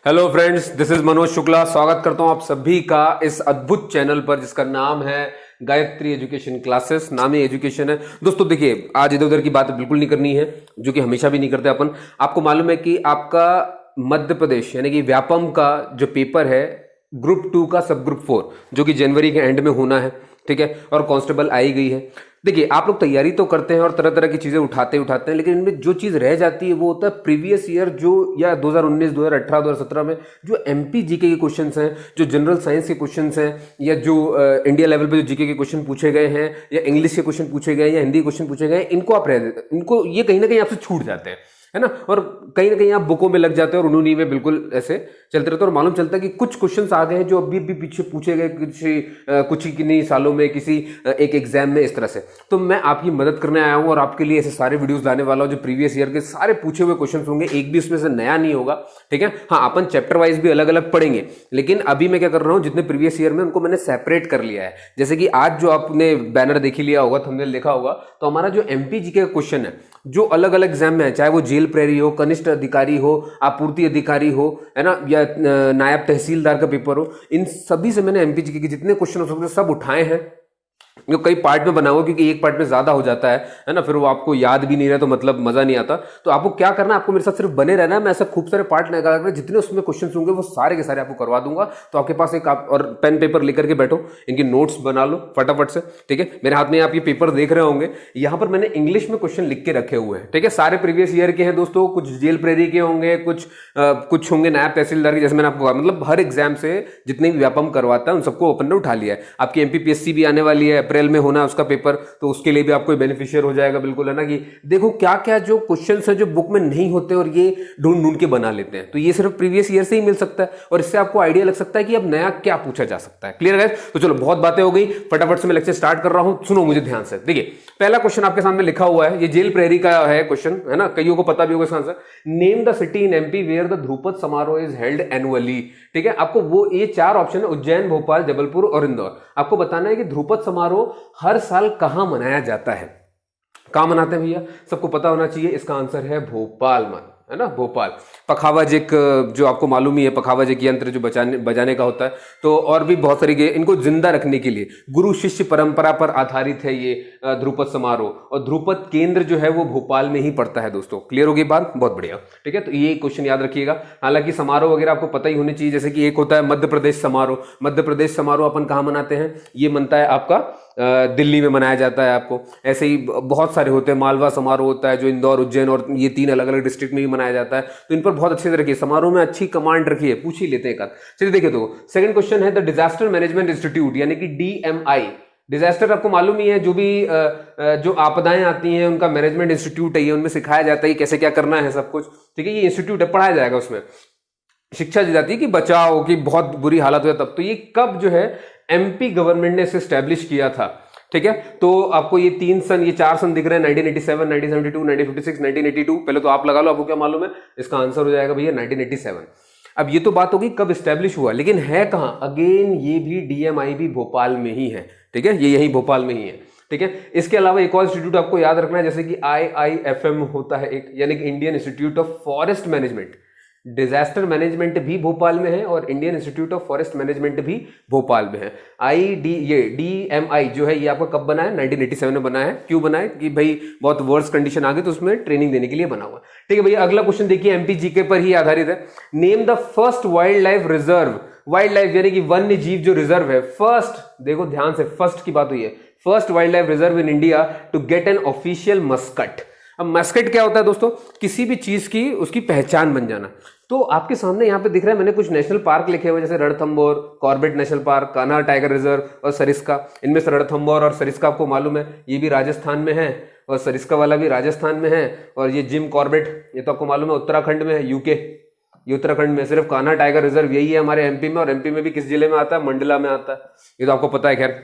Hello friends, this is Manoj Shukla. स्वागत करता हूं आप सभी का इस अद्भुत चैनल पर जिसका नाम है गायत्री एजुकेशन क्लासेस। नाम ही एजुकेशन है। दोस्तों देखिए, आज इधर उधर की बात बिल्कुल नहीं करनी है, जो कि हमेशा भी नहीं करते अपन। आपको मालूम है कि आपका मध्य प्रदेश यानी कि व्यापम का जो पेपर है ग्रुप 2 का सब ग्रुप 4 जो कि जनवरी के एंड में होना है, ठीक है, और कांस्टेबल आई गई है। देखिए, आप लोग तैयारी तो करते हैं और तरह तरह की चीजें उठाते हैं, लेकिन इनमें जो चीज रह जाती है वो होता है प्रीवियस ईयर जो या 2019 2018 2017 में जो एमपी जीके के क्वेश्चंस हैं, जो जनरल साइंस के क्वेश्चंस हैं, या जो इंडिया लेवल पे जो जीके के क्वेश्चन पूछे गए हैं, या इंग्लिश के क्वेश्चन पूछे गए हैं, या हिंदी क्वेश्चन पूछे गए हैं, इनको आप इनको ये कहीं ना कहीं आपसे छूट जाते हैं, है ना। और कहीं ना कहीं आप बुकों में लग जाते हैं और उन्होंने में बिल्कुल ऐसे चलते रहते हैं। और मालूम चलता है कि कुछ क्वेश्चंस आ गए हैं जो अभी भी पीछे पूछे गए कुछ ही किन्हीं सालों में किसी एक एग्जाम में, इस तरह से। तो मैं आपकी मदद करने आया हूं और आपके लिए ऐसे सारे वीडियोस लाने वाला हूं जो प्रीवियस ईयर के सारे पूछे हुए क्वेश्चन होंगे, एक भी उसमें से नया नहीं होगा, ठीक है। हाँ, अपन चैप्टर वाइज भी अलग अलग पढ़ेंगे, लेकिन अभी मैं क्या कर रहा हूं, जितने प्रीवियस ईयर में उनको मैंने सेपरेट कर लिया है। जैसे कि आज जो आपने बैनर देख लिया होगा, थंबनेल देखा होगा, तो हमारा जो एमपी जीके का क्वेश्चन है जो अलग अलग एग्जाम में है, चाहे वो जेल प्रहरी हो, कनिष्ठ अधिकारी हो, आपूर्ति अधिकारी हो, है ना, या नायब तहसीलदार का पेपर हो, इन सभी से मैंने एमपी जीके के जितने क्वेश्चन हो सकते हैं सब उठाए हैं। जो कई पार्ट में बना हुआ, क्योंकि एक पार्ट में ज्यादा हो जाता है ना, फिर वो आपको याद भी नहीं रहा तो मतलब मजा नहीं आता। तो आपको क्या करना है, आपको मेरे साथ सिर्फ बने रहना है। मैं ऐसा खूब सारे पार्ट निकाल कर जितने उसमें क्वेश्चन होंगे वो सारे के सारे आपको करवा दूंगा। तो आपके पास एक और पेन पेपर लेकर के बैठो, इनकी नोट्स बना लो फटाफट से, ठीक है। मेरे हाथ में आप ये पेपर देख रहे होंगे, यहाँ पर मैंने इंग्लिश में क्वेश्चन लिख के रखे हुए हैं, ठीक है। सारे प्रीवियस ईयर के हैं दोस्तों, कुछ जेल प्रेरी के होंगे, कुछ होंगे नायब तहसीलदार के, जैसे मैंने आपको कहा। मतलब हर एग्जाम से जितने भी व्यापम करवाता है उन सबको अपन ने उठा लिया है। आपकी एमपीपीएससी भी आने वाली है, अप्रैल में होना है उसका पेपर, तो उसके लिए भी आपको बेनिफिशियर हो जाएगा, बिल्कुल, है ना। कि देखो क्या क्या जो क्वेश्चंस है जो बुक में नहीं होते और ये ढूंढ ढूंढ के बना लेते हैं, तो ये सिर्फ प्रीवियस ईयर से ही मिल सकता है और इससे आपको आइडिया लग सकता है कि अब नया क्या पूछा जा सकता है। क्लियर है? तो चलो, बहुत बातें हो गई, फटाफट से मैं लेक्चर स्टार्ट कर रहा हूं। सुनो मुझे ध्यान से। देखिए, पहला क्वेश्चन आपके सामने लिखा हुआ है, ये जेल प्रहरी का है क्वेश्चन, है ना, कईयों को पता भी होगा इसका answer. Name the city in MP where the Dhrupad Samaroh is held annually, ठीक है। आपको वो ये चार ऑप्शन है, उज्जैन, भोपाल, जबलपुर और इंदौर। आपको बताना है कि ध्रुपद समारोह हर साल कहां मनाया जाता है। कहां मनाते हैं भैया, सबको पता होना चाहिए। इसका आंसर है भोपाल में, है ना, भोपाल। पखावज एक, जो आपको मालूम ही है, पखावज एक यंत्र जो बजाने का होता है। तो और भी बहुत सारी इनको जिंदा रखने के लिए गुरु शिष्य परंपरा पर आधारित है ये ध्रुपद समारोह, और ध्रुपद केंद्र जो है वो भोपाल में ही पड़ता है दोस्तों। क्लियर होगी बात? बहुत बढ़िया, ठीक है। तो ये क्वेश्चन याद रखिएगा। हालांकि समारोह वगैरह आपको पता ही होनी चाहिए, जैसे कि एक होता है मध्य प्रदेश समारोह। मध्य प्रदेश समारोह अपन कहां मनाते हैं, ये मनता है आपका दिल्ली में मनाया जाता है। आपको ऐसे ही बहुत सारे होते हैं। मालवा समारोह होता है जो इंदौर, उज्जैन और ये 3 अलग अलग डिस्ट्रिक्ट में भी मनाया जाता है। तो इन पर बहुत अच्छे से रखिए, समारोह में अच्छी कमांड रखिए, पूछ ही लेते हैं एक। चलिए देखिए, तो सेकंड क्वेश्चन है द डिजास्टर मैनेजमेंट इंस्टीट्यूट यानी कि डीएमआई। डिजास्टर आपको मालूम ही है, जो भी जो आपदाएं आती हैं उनका मैनेजमेंट इंस्टीट्यूट है ये, उनमें सिखाया जाता है कैसे क्या करना है सब कुछ, ठीक है। ये इंस्टीट्यूट है, पढ़ाया जाएगा, उसमें शिक्षा दी जाती है कि बचाओ की बहुत बुरी हालत हो तब। तो ये कब जो है एमपी गवर्नमेंट ने इसे स्टैब्लिश किया था, ठीक है। तो आपको ये 4 सन दिख रहे हैं, 1987, 1972, 1956, 1982। पहले तो आप लगा लो, आपको क्या मालूम है, इसका आंसर हो जाएगा भैया 1987। अब ये तो बात होगी कब स्टैब्लिश हुआ, लेकिन है कहां, अगेन ये भी डीएमआई भी भोपाल में ही है, ठीक है। ये यही भोपाल में ही है, ठीक है। इसके अलावा एक और इंस्टीट्यूट आपको याद रखना है, जैसे कि IIFM होता है एक, यानी कि Indian institute of forest management. Disaster management भी भोपाल में है और Indian institute of forest management भी भोपाल में है। ये डीएमआई जो है ये आपका कब बना है, 1987 में बना है। क्यों बना है कि भाई बहुत वर्स्ट कंडीशन आ गई तो उसमें ट्रेनिंग देने के लिए बना हुआ, ठीक है भैया। अगला क्वेश्चन देखिए, एमपी जीके पर ही आधारित है। Name the first wildlife reserve. Wild life यानी कि वन्य जीव जो रिजर्व है, फर्स्ट, देखो ध्यान से, फर्स्ट की बात हुई है, first wildlife reserve in India to get an official mascot. अब मस्कट क्या होता है दोस्तों, किसी भी चीज की उसकी पहचान बन जाना। तो आपके सामने यहाँ पे दिख रहा है, मैंने कुछ नेशनल पार्क लिखे हुए, जैसे Ranthambore, Corbett national park, Kanha tiger reserve और सरिस्का। इनमें से रणथंभौर और सरिस्का आपको मालूम है ये भी राजस्थान में है, और सरिस्का वाला भी राजस्थान में है। और ये जिम कॉर्बेट ये तो आपको मालूम है उत्तराखंड में है, यूके, ये उत्तराखंड में। सिर्फ कान्हा टाइगर रिजर्व यही है हमारे एमपी में, और एमपी में भी किस जिले में आता है, मंडला में आता है, ये तो आपको पता है। खैर,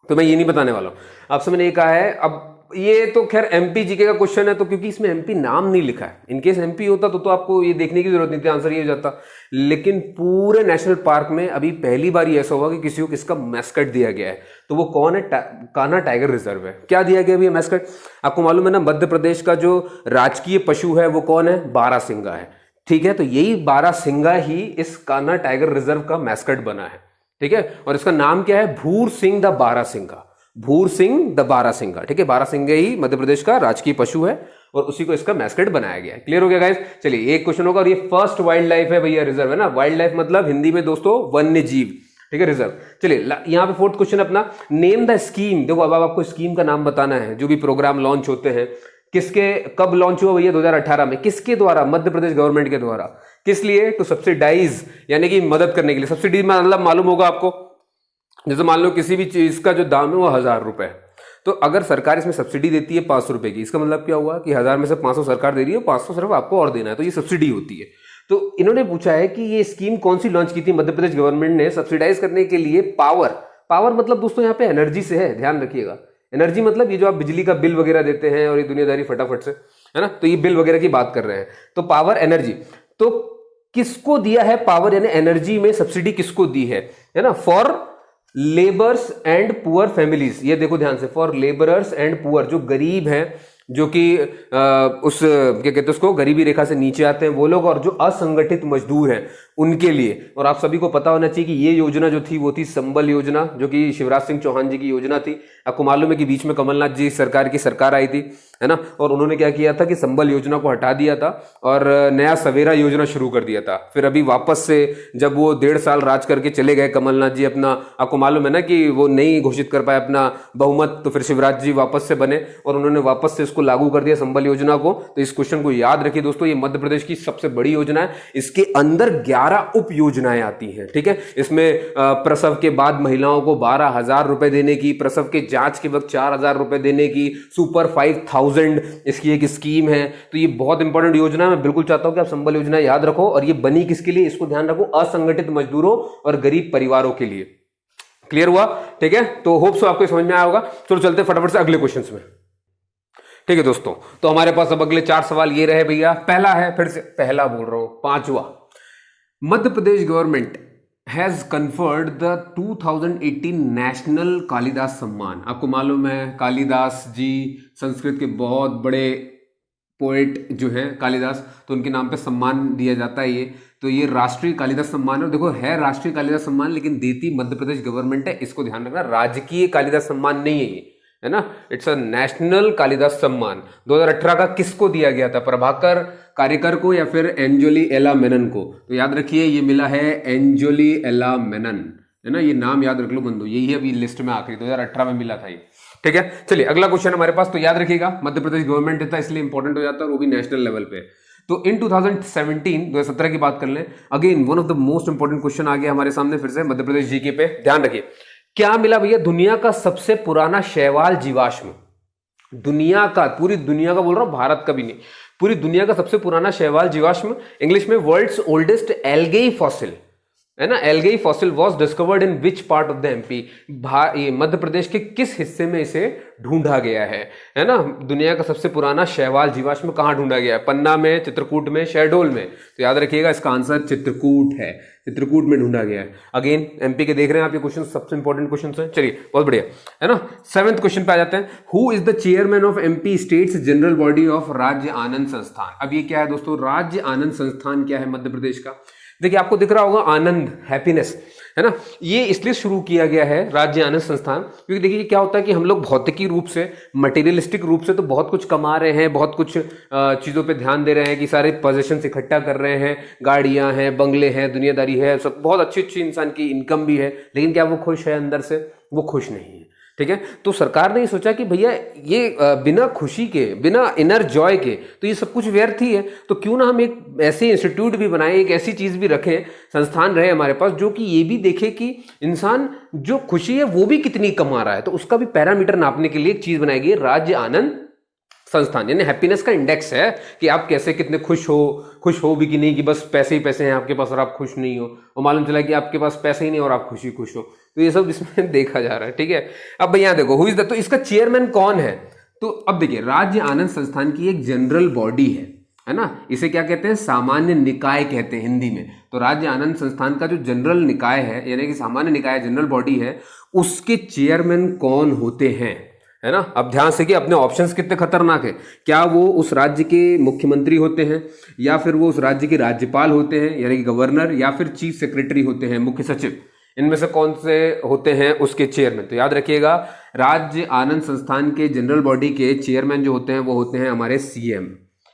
तो मैं ये नहीं बताने वाला हूँ आपसे, मैंने ये कहा है। अब ये तो खैर एमपी जीके का क्वेश्चन है, तो क्योंकि इसमें एमपी नाम नहीं लिखा है, इनकेस एमपी होता तो आपको ये देखने की जरूरत नहीं थी, आंसर ये हो जाता। लेकिन पूरे नेशनल पार्क में अभी पहली बार ये ऐसा हुआ कि किसी को किसका मैस्कट दिया गया है, तो वो कौन है, कान्हा टाइगर रिजर्व है। क्या दिया गया भैया मैस्कट, आपको मालूम है ना, मध्य प्रदेश का जो राजकीय पशु है वो कौन है, बारहसिंगा है। ठीक है, तो यही बारासिंगा ही इस कान्हा टाइगर रिजर्व का मैस्कट बना है। ठीक है, और इसका नाम क्या है? भूर सिंह द बारासिंगा। भूर सिंह द बारासिंगा। ठीक है, बारासिंगा ही मध्य प्रदेश का राजकीय पशु है और उसी को इसका मैस्कट बनाया गया है। क्लियर हो गया गाइस? चलिए एक क्वेश्चन होगा, और ये फर्स्ट वाइल्ड लाइफ है भैया, रिजर्व है ना। वाइल्ड लाइफ मतलब हिंदी में दोस्तों वन्य जीव। ठीक है, रिजर्व। चलिए यहाँ पे फोर्थ क्वेश्चन अपना, नेम द स्कीम। देखो अब आपको स्कीम का नाम बताना है, जो भी प्रोग्राम लॉन्च होते हैं। किसके, कब लॉन्च हुआ भैया? 2018 में। किसके द्वारा? मध्य प्रदेश गवर्नमेंट के द्वारा। किस लिए? टू सब्सिडाइज, यानी कि मदद करने के लिए। सब्सिडी मतलब मालूम होगा आपको, जैसे मान लो किसी भी चीज का जो दाम है वो 1000 रुपए, तो अगर सरकार इसमें सब्सिडी देती है 500 रुपए की, इसका मतलब क्या हुआ कि 1000 में से 500 सरकार दे रही है, 500 सिर्फ आपको और देना है, तो ये सब्सिडी होती है। तो इन्होंने पूछा है कि ये स्कीम कौन सी लॉन्च की थी मध्य प्रदेश गवर्नमेंट ने सब्सिडाइज करने के लिए? पावर मतलब दोस्तों यहाँ पे एनर्जी से है, ध्यान रखिएगा। एनर्जी मतलब ये जो आप बिजली का बिल वगैरह देते हैं और ये दुनियादारी फटाफट से, है ना, तो ये बिल वगैरह की बात कर रहे हैं। तो पावर, एनर्जी, तो किसको दिया है पावर यानी एनर्जी में सब्सिडी किसको दी है ना? For labours and poor families. ये देखो ध्यान से, फॉर लेबरर्स एंड पुअर, जो गरीब हैं, जो कि उस क्या कहते हैं उसको, गरीबी रेखा से नीचे आते हैं वो लोग, और जो असंगठित मजदूर हैं उनके लिए। और आप सभी को पता होना चाहिए कि ये योजना जो थी वो थी संबल योजना, जो कि शिवराज सिंह चौहान जी की योजना थी। आपको मालूम है कि बीच में कमलनाथ जी सरकार की सरकार आई थी, है ना, और उन्होंने क्या किया था कि संबल योजना को हटा दिया था और नया सवेरा योजना शुरू कर दिया था। फिर अभी वापस से जब वो 1.5 साल राज करके चले गए कमलनाथ जी अपना, आपको मालूम है ना कि वो नहीं घोषित कर पाए अपना बहुमत, तो फिर शिवराज जी वापस से बने और उन्होंने वापस से इसको लागू कर दिया संबल योजना को। तो इस क्वेश्चन को याद रखिए दोस्तों, ये मध्य प्रदेश की सबसे बड़ी योजना है। इसके अंदर 11 उप योजनाएं आती हैं। ठीक है, इसमें प्रसव के बाद महिलाओं को 12,000 रुपए देने की, प्रसव के जांच के वक्त 4,000 रुपए देने की, सुपर 5,000 इसकी एक स्कीम है। तो ये बहुत इंपॉर्टेंट योजना है। मैं बिल्कुल चाहता हूं कि आप संबल योजना याद रखो, और ये बनी किसके लिए इसको ध्यान रखो, असंगठित मजदूरों और गरीब परिवारों के लिए। क्लियर हुआ? ठीक है, तो होप सो आपको समझ में आया होगा। चलो चलते फटाफट से अगले क्वेश्चन में। ठीक है दोस्तों, तो हमारे पास अब अगले 4 सवाल ये रहे भैया। पहला है, फिर से पहला बोल रहा हूं, 5वां, Madhya Pradesh government has conferred the 2018 national Kalidas Samman. आपको मालूम है कालिदास जी संस्कृत के बहुत बड़े पोएट जो हैं कालिदास, तो उनके नाम पे सम्मान दिया जाता है ये। तो ये राष्ट्रीय कालिदास सम्मान है। देखो है राष्ट्रीय कालिदास सम्मान, लेकिन देती मध्य प्रदेश गवर्नमेंट है, इसको ध्यान रखना। राजकीय कालिदास सम्मान नहीं है ये, है ना, इट्स अ नेशनल कालिदास सम्मान। 2018 का किसको दिया गया था? प्रभाकर कारेकर को या फिर एंजोली एला मेनन को? तो याद रखिए ये मिला है एंजोली एला मेनन, है ना, ये नाम याद रख लो बंधु, यही है अभी लिस्ट में आखिरी 2018 में मिला था ये। ठीक है, चलिए अगला क्वेश्चन हमारे पास, तो याद रखिएगा मध्य प्रदेश गवर्नमेंट देता है इसलिए इंपॉर्टेंट हो जाता है, और वो भी नेशनल लेवल पे। तो इन 2017 की बात कर लें, again one of the most important question आ गया हमारे सामने फिर से मध्य प्रदेश जीके पे। ध्यान रखिए क्या मिला भैया? दुनिया का सबसे पुराना शैवाल जीवाश्म। दुनिया का, पूरी दुनिया का बोल रहा हूं, भारत का भी नहीं, पूरी दुनिया का सबसे पुराना शैवाल जीवाश्म, इंग्लिश में वर्ल्ड्स ओल्डेस्ट एल्गेई फॉसिल, है ना, algae fossil was discovered in which part of the MP. ये मध्य प्रदेश के किस हिस्से में इसे ढूंढा गया है ना। दुनिया का सबसे पुराना शैवाल जीवाश्म कहां ढूंढा गया है? पन्ना में, चित्रकूट में, शहडोल में? तो याद रखिएगा इसका आंसर चित्रकूट है, चित्रकूट में ढूंढा गया है। अगेन एमपी के देख रहे हैं आप, ये क्वेश्चन सबसे इंपॉर्टेंट क्वेश्चन है। चलिए बहुत बढ़िया, है ना। 7th क्वेश्चन पे आ जाते हैं। Who is the chairman of MP states general body of राज्य आनंद संस्थान? अब ये क्या है दोस्तों? राज्य आनंद संस्थान क्या है मध्य प्रदेश का? देखिए आपको दिख रहा होगा आनंद, हैप्पीनेस, है ना, ये इसलिए शुरू किया गया है राज्य आनंद संस्थान, क्योंकि देखिए क्या होता है कि हम लोग भौतिकी रूप से, मटेरियलिस्टिक रूप से तो बहुत कुछ कमा रहे हैं, बहुत कुछ चीज़ों पे ध्यान दे रहे हैं कि सारे पोजीशन इकट्ठा कर रहे हैं, गाड़ियां हैं, बंगले हैं, दुनियादारी है, सब बहुत अच्छी अच्छी इंसान की इनकम भी है, लेकिन क्या वो खुश है अंदर से? वो खुश नहीं है। ठीक है, तो सरकार ने ये सोचा कि भैया ये बिना खुशी के, बिना इनर जॉय के तो ये सब कुछ व्यर्थ ही है, तो क्यों ना हम एक ऐसे इंस्टीट्यूट भी बनाएं, एक ऐसी चीज भी रखें, संस्थान रहे हमारे पास जो कि ये भी देखे कि इंसान जो खुशी है वो भी कितनी कमा रहा है। तो उसका भी पैरामीटर नापने के लिए एक चीज बनाई गई, राज्य आनंद संस्थान, यानी हैप्पीनेस का इंडेक्स है कि आप कैसे, कितने खुश हो भी कि नहीं, कि बस पैसे ही पैसे हैं आपके पास और आप खुश नहीं हो, और मालूम चला कि आपके पास पैसे ही नहीं और आप खुश हो। तो ये सब इसमें देखा जा रहा है। ठीक है, अब भैया देखो हु इज द, तो इसका चेयरमैन कौन है? तो अब देखिए राज्य आनंद संस्थान की एक जनरल बॉडी है ना, इसे क्या कहते हैं? सामान्य निकाय कहते हैं हिंदी में। तो राज्य आनंद संस्थान का जो जनरल निकाय है, यानी कि सामान्य निकाय, जनरल बॉडी है, उसके चेयरमैन कौन होते हैं, है ना। अब ध्यान से कि अपने ऑप्शंस कितने खतरनाक है, क्या वो उस राज्य के मुख्यमंत्री होते हैं, या फिर वो उस राज्य के राज्यपाल होते हैं यानी कि गवर्नर, या फिर चीफ सेक्रेटरी होते हैं, मुख्य सचिव, इनमें से कौन से होते हैं उसके चेयरमैन। तो याद रखिएगा, राज्य आनंद संस्थान के जनरल बॉडी के चेयरमैन जो होते हैं वो होते हैं हमारे सीएम,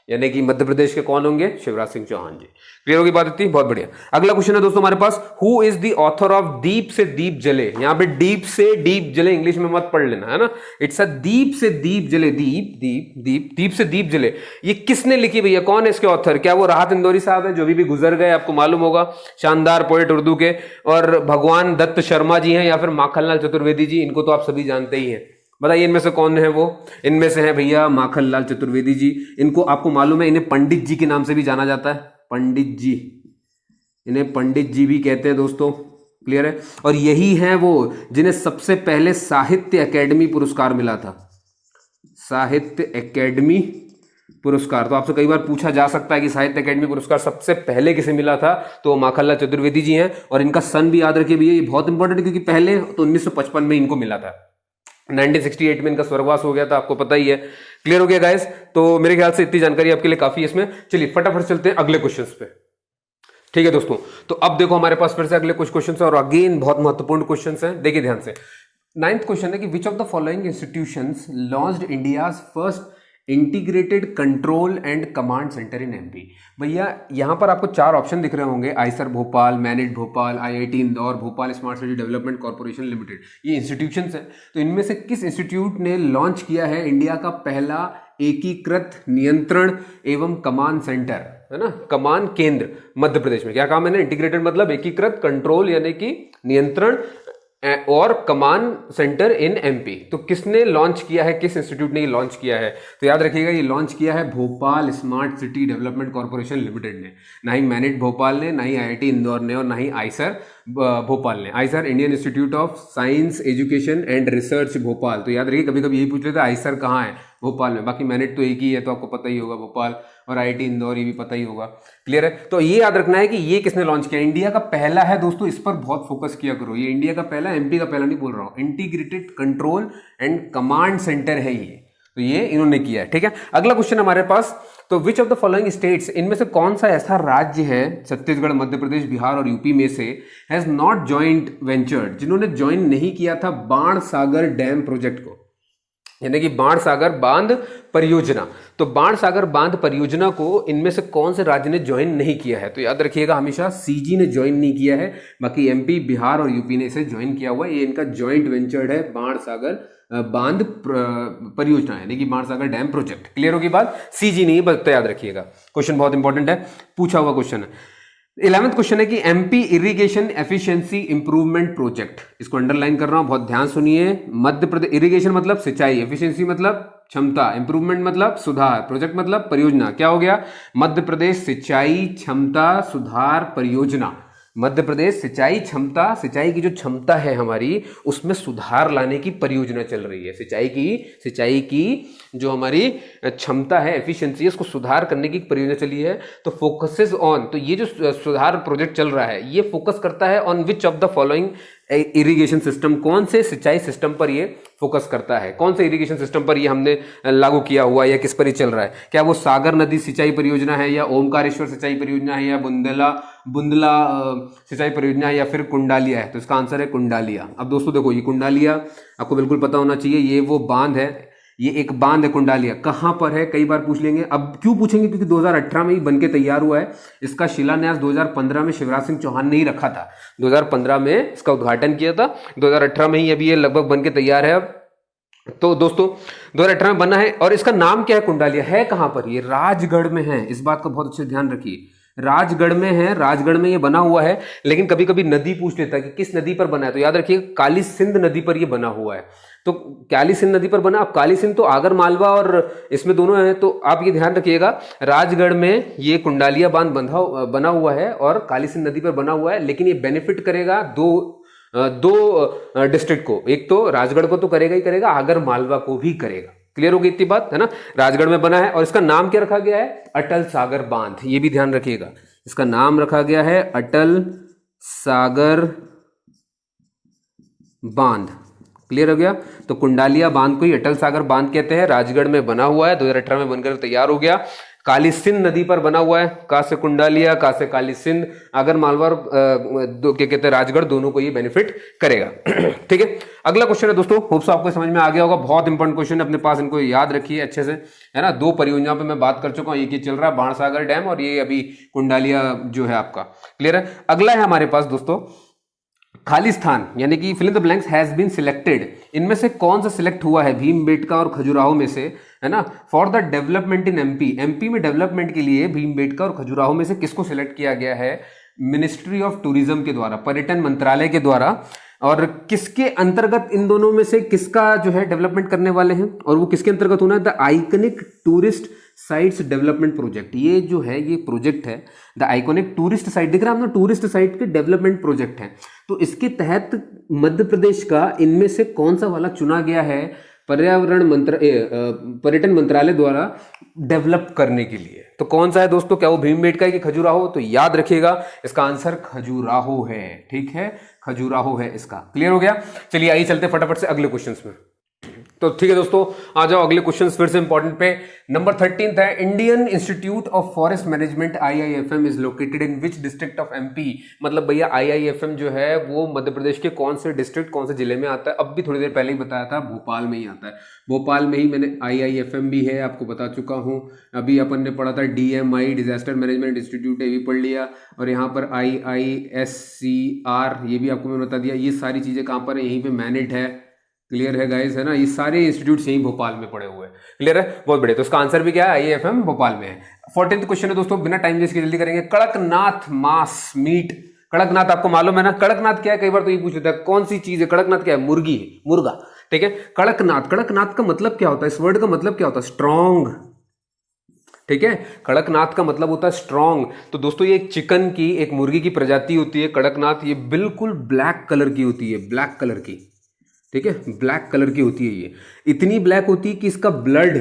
यानी कि मध्य प्रदेश के कौन होंगे, शिवराज सिंह चौहान जी। क्लियर होगी बात इतनी, बहुत बढ़िया। अगला क्वेश्चन है दोस्तों हमारे पास, who is the author of Deep se Deep जले। यहां पे दीप से दीप जले इंग्लिश में मत पढ़ लेना, है ना, इट्स अ दीप से दीप जले, दीप दीप दीप दीप से दीप जले। ये किसने लिखी भैया, कौन है इसके ऑथर? क्या वो राहत इंदौरी साहब है जो भी गुजर गए, आपको मालूम होगा, शानदार पोएट उर्दू के, और भगवान दत्त शर्मा जी हैं, या फिर माखनलाल चतुर्वेदी जी, इनको तो आप सभी जानते ही हैं। बताइए इनमें से कौन है वो? इनमें से है भैया माखनलाल चतुर्वेदी जी। इनको आपको मालूम है इन्हें पंडित जी के नाम से भी जाना जाता है, पंडित जी, इन्हें पंडित जी भी कहते हैं दोस्तों। क्लियर है। और यही है वो जिन्हें सबसे पहले साहित्य अकेडमी पुरस्कार मिला था, साहित्य अकेडमी पुरस्कार। तो आपसे कई बार पूछा जा सकता है कि साहित्य अकेडमी पुरस्कार सबसे पहले किसे मिला था, तो माखनलाल चतुर्वेदी जी हैं। और इनका सन भी याद रखिए भैया, ये बहुत इंपॉर्टेंट है, क्योंकि पहले तो 1955 में इनको मिला था, 1968 में इनका स्वर्गवास हो गया था, आपको पता ही है। क्लियर हो गया गाइस? तो मेरे ख्याल से इतनी जानकारी आपके लिए काफी है इसमें। चलिए फटाफट चलते हैं अगले क्वेश्चंस पे। ठीक है दोस्तों, तो अब देखो हमारे पास फिर से अगले कुछ क्वेश्चंस हैं, और अगेन बहुत महत्वपूर्ण क्वेश्चंस हैं, देखिए ध्यान से। 9th क्वेश्चन है कि which of the following institutions launched India's first integrated control and command centre in MP. भैया यहां पर आपको 4 ऑप्शन दिख रहे होंगे, Eicher Bhopal, MANET Bhopal, IIT Indore, Bhopal smart city development corporation limited, ये इंस्टीट्यूशंस हैं। तो इनमें से किस इंस्टीट्यूट ने लॉन्च किया है इंडिया का पहला एकीकृत नियंत्रण एवं कमांड सेंटर, है ना, कमांड केंद्र मध्य प्रदेश में? क्या काम है ना, इंटीग्रेटेड मतलब एकीकृत, कंट्रोल यानी कि नियंत्रण, और कमांड सेंटर इन एमपी। तो किसने लॉन्च किया है, किस इंस्टीट्यूट ने ये लॉन्च किया है? तो याद रखिएगा ये लॉन्च किया है Bhopal smart city development corporation limited ने, ना ही मैनेट भोपाल ने, ना ही आईआईटी इंदौर ने, और ना ही आईसर भोपाल ने। Eicher Indian institute of science education and research Bhopal. तो याद रखिए कभी कभी यही पूछ लेते हैं आईसर कहाँ है, भोपाल में। बाकी मैनेट तो एक ही है, तो आपको पता ही होगा भोपाल, और आईआईटी इंदौर ये भी पता ही होगा। क्लियर है? तो ये याद रखना है कि ये किसने लॉन्च किया, इंडिया का पहला है दोस्तों, इस पर बहुत फोकस किया करो। ये इंडिया का पहला, एमपी का पहला नहीं बोल रहा हूं, integrated control and command centre है ये, तो ये इन्होंने किया है। ठीक है, अगला क्वेश्चन हमारे पास, तो which of the following states, इनमें से कौन सा ऐसा राज्य है छत्तीसगढ़, मध्य प्रदेश, बिहार और यूपी में से हैज नॉट ज्वाइंट वेंचर्ड, जिन्होंने ज्वाइन नहीं किया था बाण सागर डैम प्रोजेक्ट को, यानी कि बाण सागर बांध परियोजना। तो बाण सागर बांध परियोजना को इनमें से कौन से राज्य ने ज्वाइन नहीं किया है? तो याद रखिएगा हमेशा सीजी ने ज्वाइन नहीं किया है, बाकी एमपी, बिहार और यूपी ने इसे ज्वाइन किया हुआ है। ये इनका ज्वाइंट वेंचर्ड है बाण सागर बांध परियोजना, यानी कि बाण सागर डैम प्रोजेक्ट। क्लियर होगी बात? सीजी नहीं, बस तो याद रखिएगा, क्वेश्चन बहुत इंपॉर्टेंट है, पूछा हुआ क्वेश्चन है। 11th क्वेश्चन है कि MP irrigation efficiency improvement project, इसको अंडरलाइन कर रहा हूं, बहुत ध्यान सुनिए। मध्य प्रदेश, इरिगेशन मतलब सिंचाई, एफिशिएंसी मतलब क्षमता, इंप्रूवमेंट मतलब सुधार, प्रोजेक्ट मतलब परियोजना। क्या हो गया? मध्य प्रदेश सिंचाई क्षमता सुधार परियोजना। मध्य प्रदेश सिंचाई क्षमता, सिंचाई की जो क्षमता है हमारी उसमें सुधार लाने की परियोजना चल रही है। सिंचाई की जो हमारी क्षमता है, एफिशिएंसी, इसको सुधार करने की परियोजना चली है। तो फोकसेस ऑन, तो ये जो सुधार प्रोजेक्ट चल रहा है ये फोकस करता है on which of the following irrigation system, कौन से सिंचाई सिस्टम पर ये फोकस करता है, कौन से इरिगेशन सिस्टम पर ये हमने लागू किया हुआ है या किस पर ये चल रहा है? क्या वो सागर नदी सिंचाई परियोजना है, या ओमकारेश्वर सिंचाई परियोजना है, या बुंदला सिंचाई परियोजना है, या फिर कुंडालिया है? तो इसका आंसर है कुंडालिया। अब दोस्तों देखो, ये कुंडालिया आपको बिल्कुल पता होना चाहिए, ये वो बांध है, ये एक बांध है कुंडालिया, कहां पर है कई बार पूछ लेंगे। अब क्यों पूछेंगे? क्योंकि 2018 में ही बनके तैयार हुआ है। इसका शिलान्यास 2015 में शिवराज सिंह चौहान ने ही रखा था, 2015 में इसका उद्घाटन किया था, 2018 में ही अभी ये लगभग बनके तैयार है। अब तो दोस्तों 2018 में बना है, और इसका नाम क्या है? कुंडालिया। है कहां पर? ये राजगढ़ में है, इस बात का बहुत अच्छे ध्यान रखिए, राजगढ़ में है, राजगढ़ में ये बना हुआ है। लेकिन कभी कभी नदी पूछ लेता है कि किस नदी पर बना है, तो याद रखिए काली सिंध नदी पर ये बना हुआ है। तो काली सिंध नदी पर बना, अब काली सिंध तो आगर मालवा और इसमें दोनों है, तो आप ये ध्यान रखिएगा राजगढ़ में ये कुंडालिया बांध बना हुआ है और काली सिंध नदी पर बना हुआ है। लेकिन ये बेनिफिट करेगा दो डिस्ट्रिक्ट को, एक तो राजगढ़ को तो करेगा ही करेगा, आगर मालवा को भी करेगा। क्लियर होगी इतनी बात, है ना? राजगढ़ में बना है, और इसका नाम क्या रखा गया है? अटल सागर बांध। ये भी ध्यान रखिएगा, इसका नाम रखा गया है अटल सागर बांध। क्लियर हो गया। तो कुंडालिया बांध को ही अटल सागर बांध कहते हैं, राजगढ़ में बना हुआ है, 2018 में बनकर तैयार हो गया। काली सिंध नदी पर बना हुआ है, कहां से कुंडालिया, कहां से काली सिंध, आगर मालवा क्या कहते हैं राजगढ़, दोनों को ये बेनिफिट करेगा। ठीक है, अगला क्वेश्चन है दोस्तों, होप्स आपको समझ में आ गया होगा, बहुत इंपॉर्टेंट क्वेश्चन है, अपने पास इनको याद रखिए अच्छे से, है ना। 2 परियोजनाओं पे मैं बात कर चुका हूं, एक ये चल रहा है बाणसागर डैम और ये अभी कुंडालिया जो है आपका, क्लियर है। अगला है हमारे पास दोस्तों खाली स्थान, यानी कि fill in the blanks has been selected, इनमें से कौन सा सिलेक्ट हुआ है भीमबेटका और खजुराहो में से, है ना, for the development in MP, MP में डेवलपमेंट के लिए भीमबेटका और खजुराहो में से किसको सिलेक्ट किया गया है मिनिस्ट्री ऑफ टूरिज्म के द्वारा, पर्यटन मंत्रालय के द्वारा, और किसके अंतर्गत इन दोनों में से किसका जो है डेवलपमेंट करने वाले हैं, और वो किसके अंतर्गत होना है, the iconic tourist sites development project, ये जो है ये प्रोजेक्ट है द आइकॉनिक टूरिस्ट साइट, दिख रहा है आपको, टूरिस्ट साइट के डेवलपमेंट प्रोजेक्ट है। तो इसके तहत मध्य प्रदेश का इनमें से कौन सा वाला चुना गया है पर्यटन मंत्रालय द्वारा डेवलप करने के लिए, तो कौन सा है दोस्तों, क्या वो भीमबेटका है कि खजुराहो, तो याद रखिएगा इसका आंसर खजुराहो है, ठीक है, खजुराहो है इसका, क्लियर हो गया। चलिए आइए चलते फटाफट से अगले क्वेश्चंस में। तो ठीक है दोस्तों, आ जाओ अगले क्वेश्चन फिर से इंपॉर्टेंट पे। नंबर 13 है, Indian institute of forest management IIFM is located in which district of MP, मतलब भैया IIFM जो है वो मध्य प्रदेश के कौन से डिस्ट्रिक्ट, कौन से जिले में आता है, अब भी थोड़ी देर पहले ही बताया था, भोपाल में ही आता है, भोपाल में ही मैंने IIFM भी है आपको बता चुका हूं। अभी अपन ने पढ़ा था DMI डिजास्टर मैनेजमेंट इंस्टीट्यूट, ये भी पढ़ लिया, और यहाँ पर IISCR ये भी आपको मैंने बता दिया। ये सारी चीजें कहाँ पर है, यहीं पे मैनेड है, क्लियर है गाइस, है ना, ये सारे इंस्टीट्यूट्स यहीं भोपाल में पड़े हुए हैं, क्लियर है, बहुत बढ़िया। तो इसका आंसर भी क्या है, IIFM भोपाल में है। 14th क्वेश्चन है दोस्तों, बिना टाइम वेस्ट के जल्दी करेंगे, कड़कनाथ मांस मीट, कड़कनाथ आपको मालूम है ना, कड़कनाथ क्या है, कई बार तो ये पूछ लेता है कौन सी चीज है, कड़कनाथ क्या है, मुर्गी है, मुर्गा, ठीक है। कड़कनाथ, कड़कनाथ का मतलब क्या होता है, इस वर्ड का मतलब क्या होता है, स्ट्रॉन्ग, ठीक है, कड़कनाथ का मतलब होता है स्ट्रॉन्ग। तो दोस्तों ये एक चिकन की, एक मुर्गी की प्रजाति होती है कड़कनाथ, ये बिल्कुल ब्लैक कलर की होती है, ब्लैक कलर की, ठीक है, ब्लैक कलर की होती है, ये इतनी ब्लैक होती है कि इसका ब्लड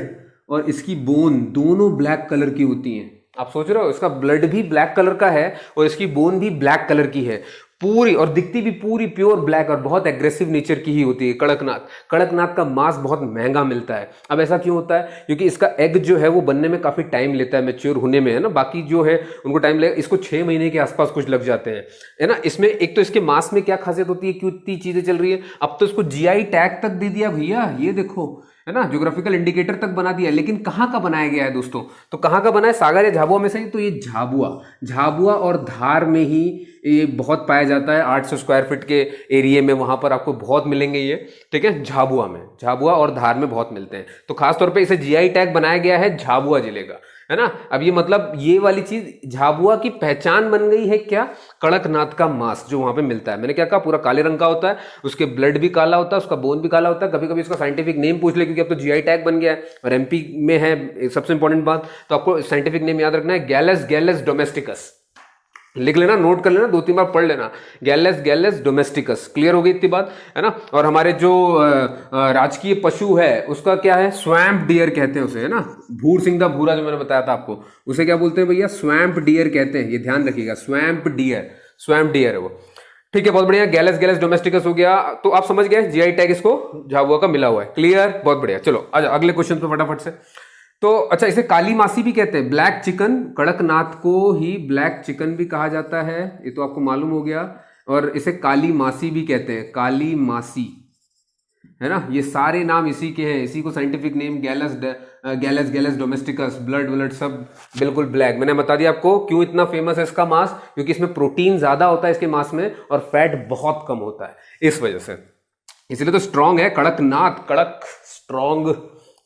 और इसकी बोन दोनों ब्लैक कलर की होती हैं। आप सोच रहे हो, इसका ब्लड भी ब्लैक कलर का है और इसकी बोन भी ब्लैक कलर की है पूरी, और दिखती भी पूरी प्योर ब्लैक और बहुत एग्रेसिव नेचर की ही होती है कड़कनाथ। कड़कनाथ का मांस बहुत महंगा मिलता है। अब ऐसा क्यों होता है, क्योंकि इसका एग जो है वो बनने में काफी टाइम लेता है, मैच्योर होने में, है ना, बाकी जो है उनको टाइम लगेगा, इसको 6 महीने के आसपास कुछ लग जाते हैं, है ना। इसमें एक तो इसके मांस में क्या खासियत होती है, क्यों इतनी चीजें चल रही है, अब तो इसको GI टैग तक दे दिया भैया, ये देखो, है ना, ज्योग्राफिकल इंडिकेटर तक बना दिया। लेकिन कहाँ का बनाया गया है दोस्तों, तो कहाँ का बना है, सागर या झाबुआ में से ही, तो ये झाबुआ और धार में ही ये बहुत पाया जाता है, 800 स्क्वायर फीट के एरिया में, वहां पर आपको बहुत मिलेंगे ये, ठीक है, झाबुआ में, झाबुआ और धार में बहुत मिलते हैं। तो खासतौर पे इसे GI टैग बनाया गया है झाबुआ जिले का, है ना। अब ये मतलब ये वाली चीज झाबुआ की पहचान बन गई है, क्या, कड़कनाथ का मांस जो वहां पे मिलता है, मैंने क्या कहा, पूरा काले रंग का होता है, उसके ब्लड भी काला होता है, उसका बोन भी काला होता है, कभी कभी इसका साइंटिफिक नेम पूछ ले, क्योंकि अब तो GI टैग बन गया है और MP में है, सबसे इंपॉर्टेंट बात, तो आपको साइंटिफिक नेम याद रखना है, गैलस डोमेस्टिकस, लिख लेना, नोट कर लेना, 2-3 बार पढ़ लेना, गैलस डोमेस्टिकस, क्लियर हो गई इतनी बात, है ना। और हमारे जो राजकीय पशु है उसका क्या है, स्वैम्प डियर कहते हैं उसे, है ना, भूर सिंह दा भूरा जो मैंने बताया था आपको, उसे क्या बोलते हैं भैया, स्वैम्प डियर कहते हैं, ये ध्यान रखिएगा, स्वैम्प डियर है वो, ठीक है, बहुत बढ़िया। गैलस डोमेस्टिकस हो गया, तो आप समझ गए GI टैग इसको झाबुआ का मिला हुआ है, क्लियर, बहुत बढ़िया। चलो आजा अगले क्वेश्चन पे फटाफट से। तो अच्छा, इसे काली मासी भी कहते हैं, ब्लैक चिकन, कड़कनाथ को ही ब्लैक चिकन भी कहा जाता है, ये तो आपको मालूम हो गया, और इसे काली मासी भी कहते हैं, काली मासी, है ना, ये सारे नाम इसी के हैं, इसी को साइंटिफिक नेम गैलस डोमेस्टिकस, ब्लड सब बिल्कुल ब्लैक। मैंने बता दिया आपको क्यों इतना फेमस है इसका मांस, क्योंकि इसमें प्रोटीन ज्यादा होता है इसके मांस में और फैट बहुत कम होता है, इस वजह से, इसलिए तो स्ट्रांग है कड़कनाथ, कड़क स्ट्रांग,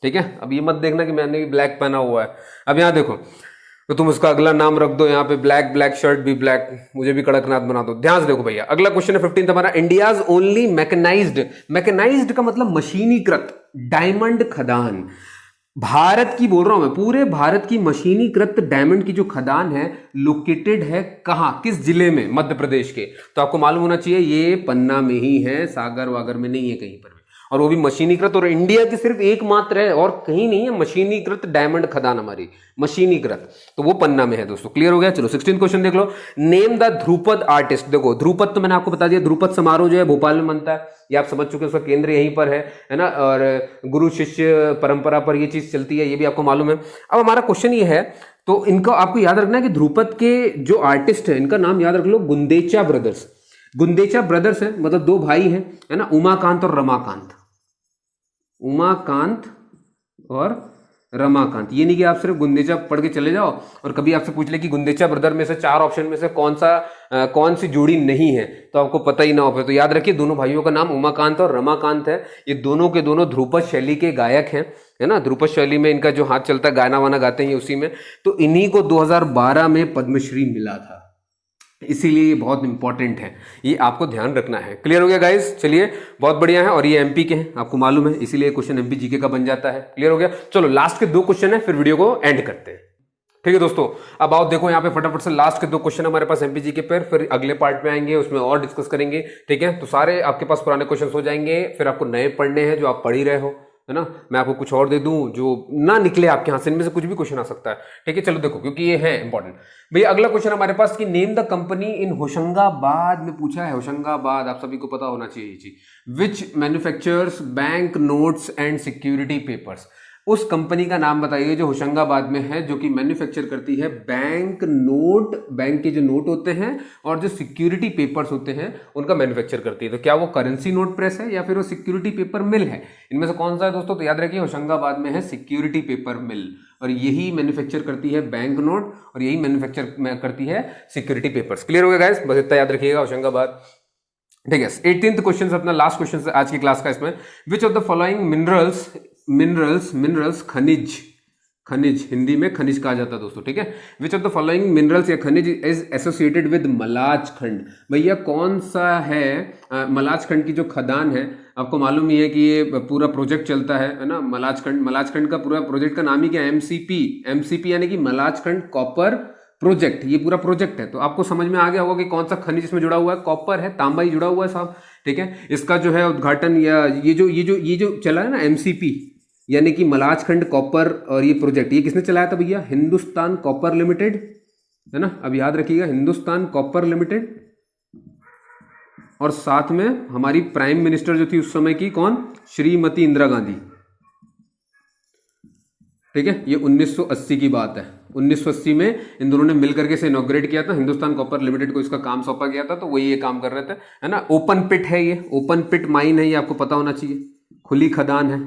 ठीक है। अब ये मत देखना कि मैंने भी ब्लैक पहना हुआ है, अब यहां देखो, तो तुम उसका अगला नाम रख दो यहाँ पे, ब्लैक शर्ट भी ब्लैक, मुझे भी कड़कनाथ बना दो। ध्यान से देखो भैया, अगला क्वेश्चन है 15 हमारा, इंडियाज ओनली मैकेनाइज्ड का मतलब मशीनीकृत डायमंड खदान, भारत की बोल रहा हूं मैं, पूरे भारत की मशीनीकृत डायमंड की जो खदान है लोकेटेड है कहां, किस जिले में, मध्य प्रदेश के। तो आपको मालूम होना चाहिए ये पन्ना में ही है, सागर वागर में नहीं है कहीं पर भी। और वो भी मशीनीकृत, और इंडिया की सिर्फ एकमात्र है और कहीं नहीं है मशीनीकृत डायमंड खदान हमारी, मशीनीकृत, तो वो पन्ना में है दोस्तों। क्लियर हो गया। चलो 16 क्वेश्चन देख लो। Name the Dhrupad artist. देखो ध्रुपद तो मैंने आपको बता दिया, ध्रुपद समारोह जो है भोपाल में बनता है, ये आप समझ चुके हैं, उसका केंद्र यहीं पर है ना, और गुरु शिष्य परंपरा पर ये चीज चलती है, ये भी आपको मालूम है। अब हमारा क्वेश्चन ये है, तो इनको आपको याद रखना है कि ध्रुपद के जो आर्टिस्ट है इनका नाम याद रख लो, गुंदेचा ब्रदर्स। गुंदेचा ब्रदर्स है, मतलब दो भाई हैं, है ना, उमाकांत और रमाकांत। उमाकांत और रमाकांत। ये नहीं कि आप सिर्फ गुंदेचा पढ़ के चले जाओ और कभी आपसे पूछ ले कि गुंदेचा ब्रदर में से 4 ऑप्शन में से कौन सी जोड़ी नहीं है, तो आपको पता ही ना हो। तो याद रखिए दोनों भाइयों का नाम उमाकांत और रमाकांत है। ये दोनों के दोनों ध्रुपद शैली के गायक हैं, है ना, ध्रुपद शैली में इनका जो हाथ चलता है, गाना वाना गाते हैं ये उसी में। तो इन्हीं को 2012 में पद्मश्री मिला था, इसीलिए ये बहुत इंपॉर्टेंट है, ये आपको ध्यान रखना है। क्लियर हो गया गाइस। चलिए बहुत बढ़िया है, और ये एमपी के हैं आपको मालूम है, इसीलिए क्वेश्चन एमपी जीके का बन जाता है। क्लियर हो गया। चलो लास्ट के 2 क्वेश्चन है, फिर वीडियो को एंड करते हैं। ठीक है दोस्तों, अब आओ देखो यहाँ पे फटाफट से लास्ट के 2 क्वेश्चन हमारे पास एमपी जीके पर, फिर अगले पार्ट में आएंगे, उसमें और डिस्कस करेंगे। ठीक है, तो सारे आपके पास पुराने क्वेश्चन हो जाएंगे, फिर आपको नए पढ़ने हैं जो आप पढ़ ही रहे हो, है ना। मैं आपको कुछ और दे दूं जो ना निकले आपके हाथ से, इनमें से कुछ भी क्वेश्चन आ सकता है। ठीक है, चलो देखो, क्योंकि ये है इंपॉर्टेंट। भैया अगला क्वेश्चन हमारे पास कि नेम द कंपनी इन होशंगाबाद में पूछा है। होशंगाबाद आप सभी को पता होना चाहिए ये चीज। Which manufactures bank notes and security papers. उस कंपनी का नाम बताइए जो होशंगाबाद में है, जो कि मैन्युफैक्चर करती है बैंक नोट, बैंक के जो नोट होते हैं और जो सिक्योरिटी पेपर्स होते हैं उनका मैन्युफैक्चर करती है। तो क्या वो करेंसी नोट प्रेस है या फिर वो सिक्योरिटी पेपर मिल है? इनमें से कौन सा है दोस्तों? तो याद रखिए होशंगाबाद में है सिक्योरिटी पेपर मिल, और यही मैन्युफैक्चर करती है बैंक नोट और यही मैन्युफैक्चर करती है सिक्योरिटी पेपर्स। क्लियर हो गया गाइस, बस इतना याद रखिएगा, होशंगाबाद। ठीक है, 18th क्वेश्चन अपना लास्ट क्वेश्चन आज की क्लास का। इसमें which of the following minerals खनिज हिंदी में खनिज कहा जाता है दोस्तों। ठीक है, which of the following minerals या खनिज इज एसोसिएटेड विद मलाज खंड। भैया कौन सा है मलाज खंड की जो खदान है, आपको मालूम ही है कि ये पूरा प्रोजेक्ट चलता है ना, मलाज खंड का पूरा प्रोजेक्ट का नाम ही क्या है? एमसीपी यानी कि मलाज खंड कॉपर प्रोजेक्ट। ये पूरा प्रोजेक्ट है, तो आपको समझ में आ गया होगा कि कौन सा खनिज इसमें जुड़ा हुआ है। कॉपर है, तांबा ही जुड़ा हुआ है साहब। ठीक है, इसका जो है उद्घाटन या ये जो चला है ना एमसीपी यानी कि मलाजखंड कॉपर, और ये प्रोजेक्ट ये किसने चलाया था भैया? हिंदुस्तान कॉपर लिमिटेड, है ना। अब याद रखिएगा हिंदुस्तान कॉपर लिमिटेड, और साथ में हमारी प्राइम मिनिस्टर जो थी उस समय की, कौन? श्रीमती इंदिरा गांधी। ठीक है, ये 1980 की बात है। 1980 में इन दोनों ने मिलकर के इसे इनॉग्रेट किया था। हिंदुस्तान कॉपर लिमिटेड को इसका काम सौंपा गया था, तो वही ये काम कर रहे थे, है ना। ओपन पिट है, ये ओपन पिट माइन है, ये आपको पता होना चाहिए, खुली खदान है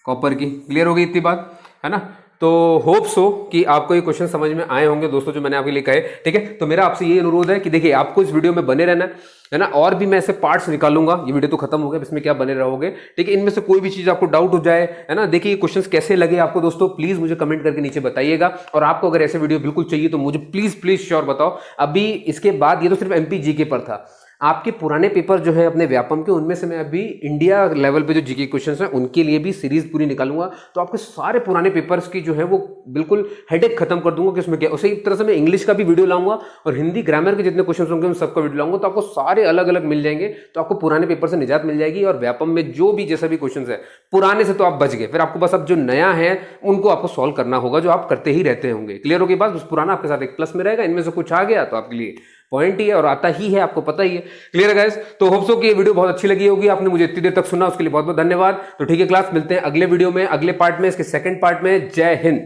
कॉपर की। क्लियर हो गई इतनी बात, है ना। तो होप सो कि आपको ये क्वेश्चन समझ में आए होंगे दोस्तों जो मैंने आपके लिए कहे। ठीक है, तो मेरा आपसे ये अनुरोध है कि देखिए आपको इस वीडियो में बने रहना है ना, और भी मैं ऐसे पार्ट्स निकालूंगा। ये वीडियो तो खत्म हो गया, इसमें क्या बने रहोगे। ठीक है, इनमें से कोई भी चीज आपको डाउट हो जाए, है ना, देखिए ये क्वेश्चंस कैसे लगे आपको दोस्तों, प्लीज मुझे कमेंट करके नीचे बताइएगा। और आपको अगर ऐसे वीडियो बिल्कुल चाहिए तो मुझे प्लीज श्योर बताओ। अभी इसके बाद ये तो सिर्फ एमपी जीके पर था, आपके पुराने पेपर जो है अपने व्यापम के, उनमें से मैं अभी इंडिया लेवल पे जो जीके क्वेश्चंस हैं उनके लिए भी सीरीज पूरी निकालूंगा। तो आपके सारे पुराने पेपर्स की जो है वो बिल्कुल हेडेक खत्म कर दूंगा कि उसमें क्या। उसी तरह से मैं इंग्लिश का भी वीडियो लाऊंगा और हिंदी ग्रामर के जितने क्वेश्चन होंगे उन सबका वीडियो लाऊंगा, तो आपको सारे अलग अलग मिल जाएंगे। तो आपको पुराने पेपर से निजात मिल जाएगी, और व्यापम में जो भी जैसा भी क्वेश्चन है पुराने से तो आप बच गए। फिर आपको बस अब जो नया है उनको आपको सॉल्व करना होगा, जो आप करते ही रहते होंगे। क्लियर हो गई बात? उस पुराना आपके साथ एक प्लस में रहेगा, इनमें से कुछ आ गया तो आपके लिए पॉइंट ही है, और आता ही है, आपको पता ही है। क्लियर है गाइस? तो होप सो कि ये वीडियो बहुत अच्छी लगी होगी, आपने मुझे इतनी देर तक सुना उसके लिए बहुत बहुत धन्यवाद। तो ठीक है क्लास, मिलते हैं अगले वीडियो में, अगले पार्ट में, इसके सेकंड पार्ट में। जय हिंद।